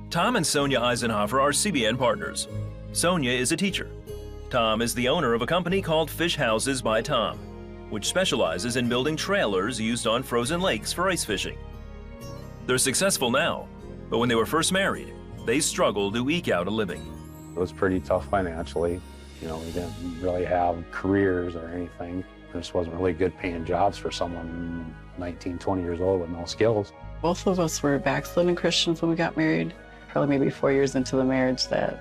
Tom and Sonia Eisenhofer are CBN partners. Sonia is a teacher. Tom is the owner of a company called Fish Houses by Tom, which specializes in building trailers used on frozen lakes for ice fishing. They're successful now, but when they were first married, they struggled to eke out a living. It was pretty tough financially. You know, we didn't really have careers or anything. There just wasn't really good paying jobs for someone 19, 20 years old with no skills. Both of us were backslidden Christians when we got married. Probably maybe 4 years into the marriage that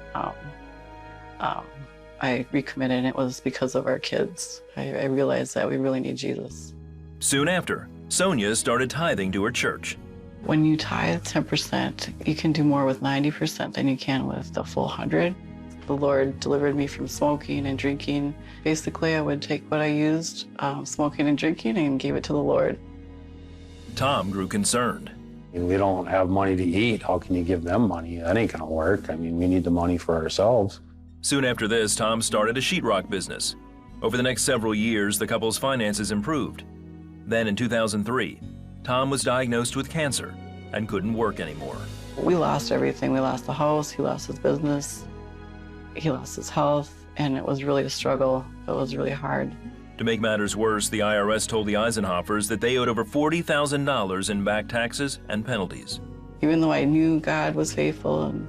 I recommitted, and it was because of our kids. I realized that we really need Jesus. Soon after, Sonia started tithing to her church. When you tithe 10%, you can do more with 90% than you can with the full 100. The Lord delivered me from smoking and drinking. Basically, I would take what I used, smoking and drinking, and gave it to the Lord. Tom grew concerned. We don't have money to eat. How can you give them money? That ain't gonna work. I mean, we need the money for ourselves. Soon after this, Tom started a sheetrock business. Over the next several years, the couple's finances improved. Then in 2003, Tom was diagnosed with cancer and couldn't work anymore. We lost everything. We lost the house, he lost his business, he lost his health, and it was really a struggle. It was really hard. To make matters worse, the IRS told the Eisenhofers that they owed over $40,000 in back taxes and penalties. Even though I knew God was faithful and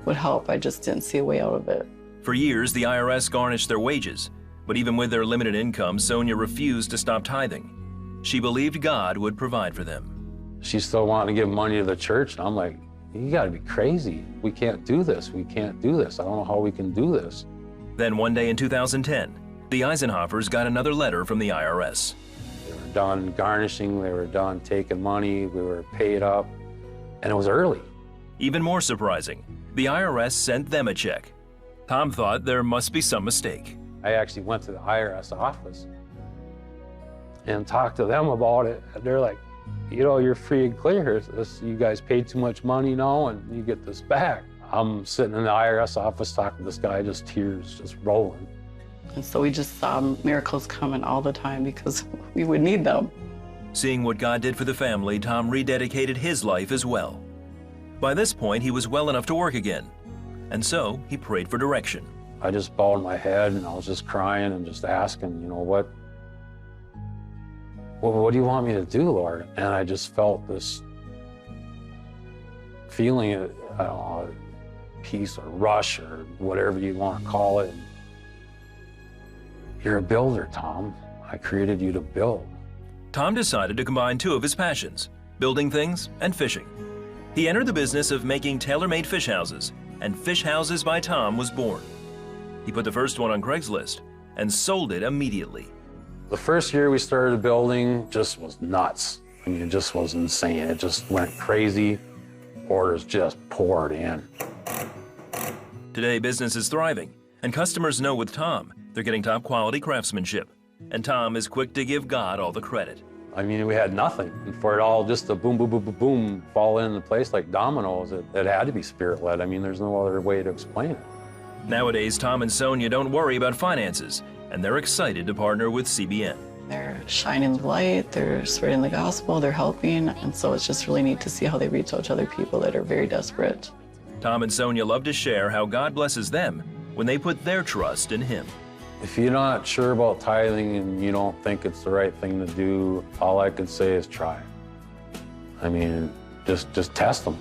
would help, I just didn't see a way out of it. For years, the IRS garnished their wages, but even with their limited income, Sonia refused to stop tithing. She believed God would provide for them. She still wanted to give money to the church, and I'm like, you gotta be crazy. We can't do this. We can't do this. I don't know how we can do this. Then one day in 2010, the Eisenhofers got another letter from the IRS. They were done garnishing, they were done taking money, we were paid up, and it was early. Even more surprising, the IRS sent them a check. Tom thought there must be some mistake. I actually went to the IRS office and talked to them about it. And they're like, you know, you're free and clear. You guys paid too much money now and you get this back. I'm sitting in the IRS office talking to this guy, just tears just rolling. And so we just saw miracles coming all the time because we would need them. Seeing what God did for the family, Tom rededicated his life as well. By this point, he was well enough to work again, and so he prayed for direction. I just bowed my head and I was just crying and just asking, you know, what do you want me to do, Lord? And I just felt this feeling, I don't know, peace or rush or whatever you want to call it. You're a builder, Tom. I created you to build. Tom decided to combine two of his passions, building things and fishing. He entered the business of making tailor-made fish houses, and Fish Houses by Tom was born. He put the first one on Craigslist and sold it immediately. The first year we started building just was nuts. I mean, it just was insane. It just went crazy. Orders just poured in. Today, business is thriving, and customers know with Tom, they're getting top quality craftsmanship. And Tom is quick to give God all the credit. I mean, we had nothing. And for it all just to boom, boom, boom, boom, boom, fall into place like dominoes, it had to be spirit-led. I mean, there's no other way to explain it. Nowadays, Tom and Sonia don't worry about finances, and they're excited to partner with CBN. They're shining the light, they're spreading the gospel, they're helping, and so it's just really neat to see how they reach out to other people that are very desperate. Tom and Sonia love to share how God blesses them when they put their trust in Him. If you're not sure about tithing and you don't think it's the right thing to do, all I can say is try. I mean, just test them.